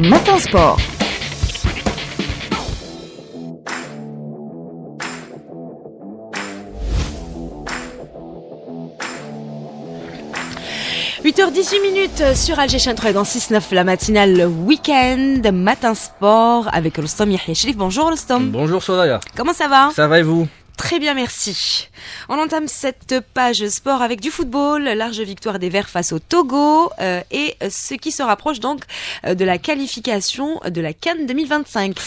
Matin Sport. « 8h18 sur Alger Chantreuil dans 6-9, la matinale week-end, Matin Sport avec Rostom Yahya Sherif. Bonjour Rostom. Bonjour Soraya. Comment ça va ? Ça va et vous ? Très bien, merci. On entame cette page sport avec du football, large victoire des Verts face au Togo et ce qui se rapproche donc de la qualification de la CAN 2025.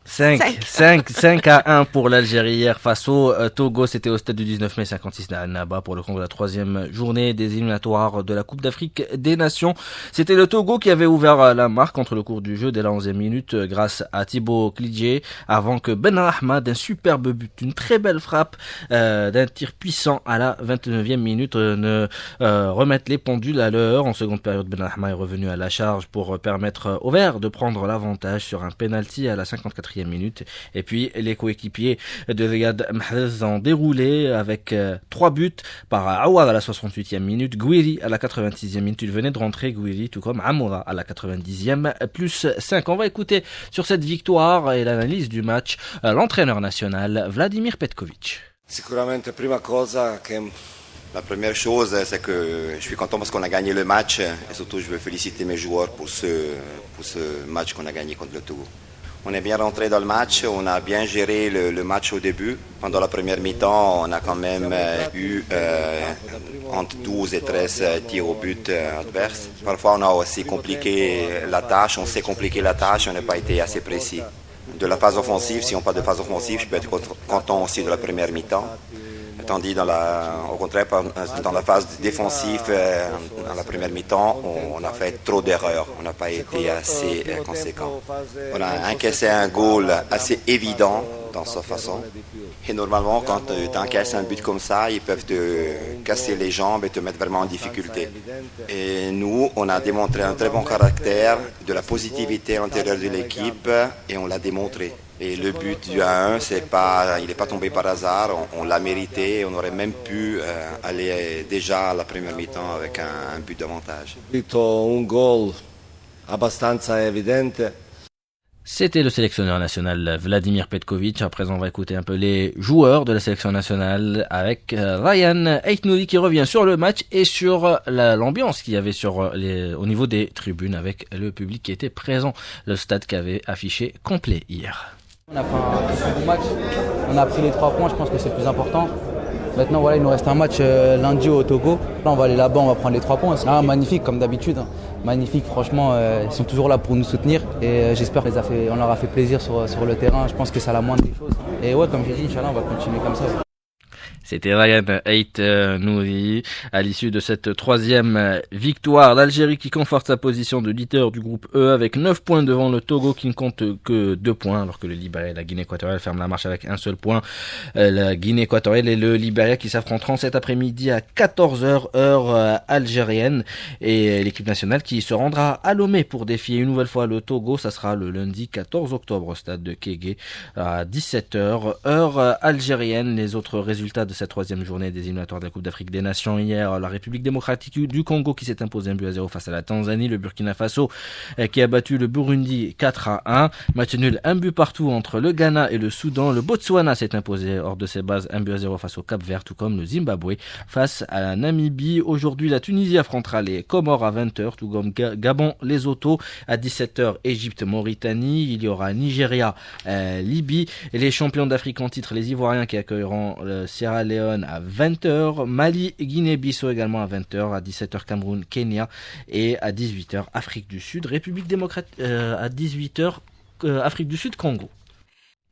5-1 pour l'Algérie hier face au Togo. C'était au stade du 19 mai 56 à Annaba pour le compte de la troisième journée des éliminatoires de la Coupe d'Afrique des Nations. C'était le Togo qui avait ouvert la marque contre le cours du jeu dès la 11e minute grâce à Thibaut Klidje avant que Ben Rahma d'un superbe but, une très belle frappe d'un tir puissant à la 29e minute ne remette les pendules à l'heure. En seconde période, Ben Rahma est revenu à la charge pour permettre aux Verts de prendre l'avantage sur un penalty à la 54e minute. Et puis les coéquipiers de Riyad Mahrez ont déroulé avec 3 buts par Awar à la 68e minute, Gouiri à la 86e minute. Il venait de rentrer Gouiri, tout comme Amoura à la 90e, plus 5. On va écouter sur cette victoire et l'analyse du match l'entraîneur national Vladimir Petkovic. La première chose, c'est que je suis content parce qu'on a gagné le match et surtout je veux féliciter mes joueurs pour ce match qu'on a gagné contre le Togo. On est bien rentré dans le match, on a bien géré le match au début. Pendant la première mi-temps, on a quand même eu entre 12 et 13 tirs au but adverses. Parfois, on a aussi compliqué la tâche, on s'est compliqué la tâche, on n'a pas été assez précis. De la phase offensive, si on parle de phase offensive, je peux être content aussi de la première mi-temps. Tandis au contraire, dans la phase défensive, dans la première mi-temps, on a fait trop d'erreurs. On n'a pas été assez conséquent. On a encaissé un goal assez évident dans sa façon. Et normalement, quand tu encaisses un but comme ça, ils peuvent te casser les jambes et te mettre vraiment en difficulté. Et nous, on a démontré un très bon caractère, de la positivité à l'intérieur de l'équipe, et on l'a démontré. Et le but du 1-1, il n'est pas tombé par hasard, on l'a mérité, on aurait même pu aller déjà à la première mi-temps avec un but d'avantage. Un goal abbastanza evidente. C'était le sélectionneur national Vladimir Petkovic. À présent, on va écouter un peu les joueurs de la sélection nationale avec Ryan Aït-Nouri qui revient sur le match et sur l'ambiance qu'il y avait au niveau des tribunes avec le public qui était présent. Le stade qui avait affiché complet hier. On a fait un bon match, on a pris les 3 points, je pense que c'est le plus important. Maintenant, voilà, il nous reste un match lundi au Togo. Là, on va aller là-bas, on va prendre les 3 points. C'est magnifique, comme d'habitude. Magnifique, franchement, ils sont toujours là pour nous soutenir. Et j'espère qu'on leur a fait plaisir sur le terrain. Je pense que c'est la moindre des choses. Et ouais, comme j'ai dit, Inch'Allah, on va continuer comme ça. C'était Ryan Aït-Nouri à l'issue de cette troisième victoire. L'Algérie qui conforte sa position de leader du groupe E avec 9 points devant le Togo qui ne compte que 2 points alors que le Libéria et la Guinée équatoriale ferment la marche avec un seul point. La Guinée équatoriale et le Libéria qui s'affronteront cet après-midi à 14h heure algérienne et l'équipe nationale qui se rendra à Lomé pour défier une nouvelle fois le Togo. Ça sera le lundi 14 octobre au stade de Kégué à 17h heure algérienne. Les autres résultats de cette troisième journée des éliminatoires de la Coupe d'Afrique des Nations hier, la République démocratique du Congo qui s'est imposée 1-0 face à la Tanzanie, le Burkina Faso qui a battu le Burundi 4-1, match nul 1 but partout entre le Ghana et le Soudan, le Botswana s'est imposé hors de ses bases 1-0 face au Cap-Vert, tout comme le Zimbabwe face à la Namibie. Aujourd'hui, la Tunisie affrontera les Comores à 20h, tout comme Gabon, Lesotho à 17h, Égypte, Mauritanie, il y aura Nigeria, Libye, et les champions d'Afrique en titre, les Ivoiriens qui accueilleront le Sierra Leone à 20h, Mali, Guinée-Bissau également à 20h, à 17h Cameroun, Kenya et à 18h Afrique du Sud, République démocratique à 18h Afrique du Sud, Congo.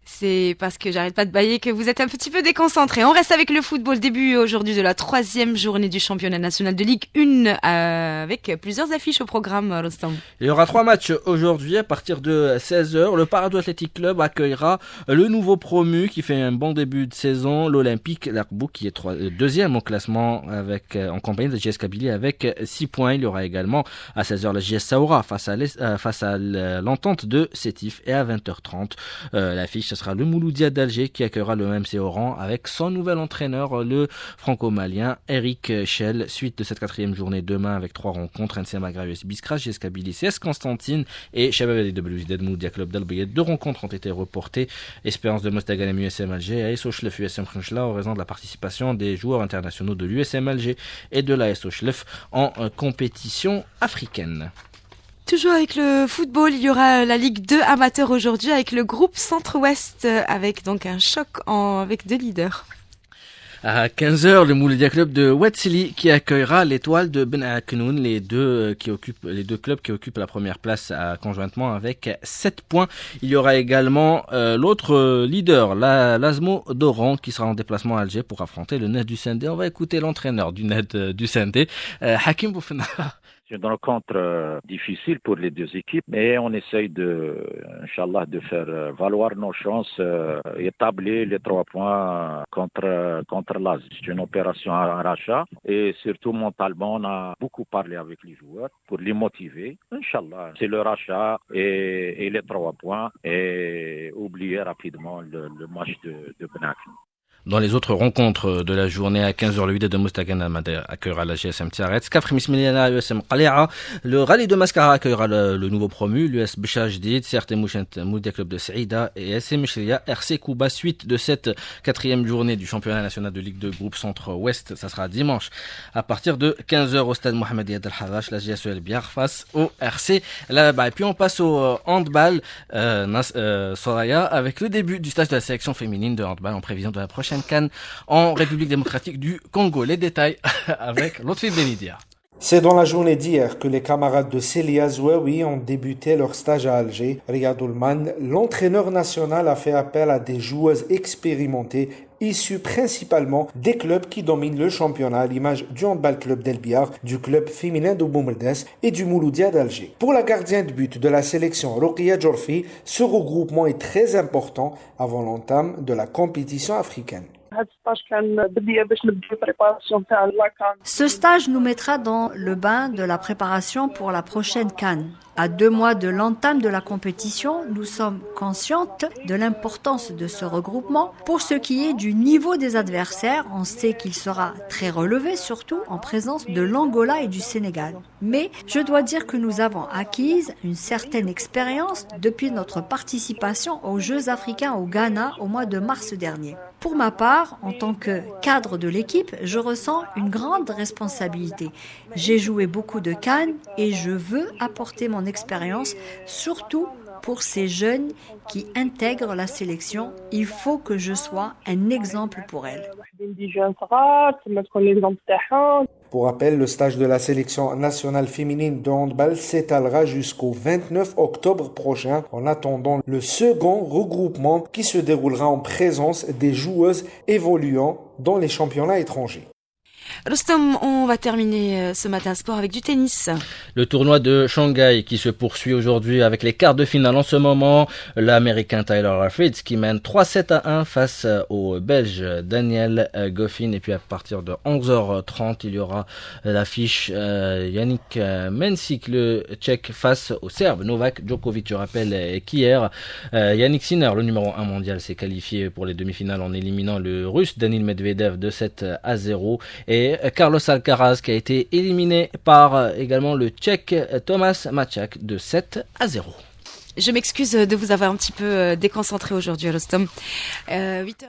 C'est parce que j'arrête pas de bâiller que vous êtes un petit peu déconcentrés. On reste avec le football. Début aujourd'hui de la 3e journée du championnat national de Ligue 1 avec plusieurs affiches au programme, Rostam. Il y aura 3 matchs aujourd'hui à partir de 16h. Le Paradou Athletic Club accueillera le nouveau promu qui fait un bon début de saison, l'Olympique Larbouk qui est deuxième au classement en compagnie de JS Kabylie avec 6 points. Il y aura également à 16h la JS Saoura face à l'entente de Sétif et à 20h30 l'affiche ce sera le Mouloudia d'Alger qui accueillera le MC Oran avec son nouvel entraîneur, le franco-malien Eric Schell. Suite de cette 4e journée demain avec 3 rencontres, NCM Agra US Biskra, JS Kabylie, CS Constantine et Shabab ADWZ Mouloudia Club d'Albayet. 2 rencontres ont été reportées. Espérance de Mostaganem USM Alger et AS Ochlef USM Khrenchla en raison de la participation des joueurs internationaux de l'USM Alger et de l'AS Ochlef en compétition africaine. Toujours avec le football, il y aura la Ligue 2 amateur aujourd'hui avec le groupe Centre-Ouest avec donc un choc avec 2 leaders. À 15h, le Mouloudia Club de Ouatzili qui accueillera l'Étoile de Ben Aknoun, les deux clubs qui occupent la première place conjointement avec 7 points. Il y aura également l'autre leader, l'Azmo d'Oran, qui sera en déplacement à Alger pour affronter le NED du Sendé. On va écouter l'entraîneur du NED du Sendé, Hakim Boufena. C'est une rencontre difficile pour les 2 équipes, mais on essaye Inch'Allah, de faire valoir nos chances, établir les 3 points contre l'Az. C'est une opération à rachat et surtout mentalement, on a beaucoup parlé avec les joueurs pour les motiver. Inch'Allah, c'est le rachat et les 3 points et oublier rapidement le match de Benak. Dans les autres rencontres de la journée à 15h, le Wydad de Mostaganem accueillera la GSM Tiaret, Skafr Mismiliana, USM Qalia, le Rallye de Mascara accueillera le nouveau promu, l'US Bécha Jdid, CRT Moudia Club de Saïda et SM Mishria, RC Kouba. Suite de cette 4e journée du championnat national de Ligue 2 groupe Centre-Ouest, ça sera dimanche à partir de 15h au stade Mohamed Yad Al-Harash, la GSEL Biar face au RC là-bas. Et puis on passe au handball Soraya avec le début du stage de la sélection féminine de handball en prévision de la prochaine CAN en République démocratique du Congo. Les détails avec Lotfi Benidia. C'est dans la journée d'hier que les camarades de Célia Zouaoui ont débuté leur stage à Alger. Riyad Oulman, l'entraîneur national, a fait appel à des joueuses expérimentées issues principalement des clubs qui dominent le championnat, à l'image du handball club d'El Biar, du club féminin de Boumerdès et du Mouloudia d'Alger. Pour la gardienne de but de la sélection Rokia Djorfi, ce regroupement est très important avant l'entame de la compétition africaine. Ce stage nous mettra dans le bain de la préparation pour la prochaine CAN. À 2 mois de l'entame de la compétition, nous sommes conscientes de l'importance de ce regroupement. Pour ce qui est du niveau des adversaires, on sait qu'il sera très relevé, surtout en présence de l'Angola et du Sénégal. Mais je dois dire que nous avons acquise une certaine expérience depuis notre participation aux Jeux africains au Ghana au mois de mars dernier. Pour ma part, en tant que cadre de l'équipe, je ressens une grande responsabilité. J'ai joué beaucoup de CAN et je veux apporter mon expérience, surtout pour ces jeunes qui intègrent la sélection. Il faut que je sois un exemple pour elles. Pour rappel, le stage de la sélection nationale féminine de handball s'étalera jusqu'au 29 octobre prochain en attendant le second regroupement qui se déroulera en présence des joueuses évoluant dans les championnats étrangers. Rostom, on va terminer ce matin sport avec du tennis. Le tournoi de Shanghai qui se poursuit aujourd'hui avec les quarts de finale en ce moment. L'Américain Tyler Raffitz qui mène 3-7-1 face au Belge Daniel Goffin. Et puis à partir de 11h30, il y aura l'affiche Yannick Mensik, le Tchèque, face au Serbe Novak Djokovic. Je rappelle qu'hier, Yannick Sinner, le numéro 1 mondial, s'est qualifié pour les demi-finales en éliminant le Russe Danil Medvedev de 7-0. Et Carlos Alcaraz qui a été éliminé par également le Tchèque Thomas Mačák de 7-0. Je m'excuse de vous avoir un petit peu déconcentré aujourd'hui, Rostom. 8h.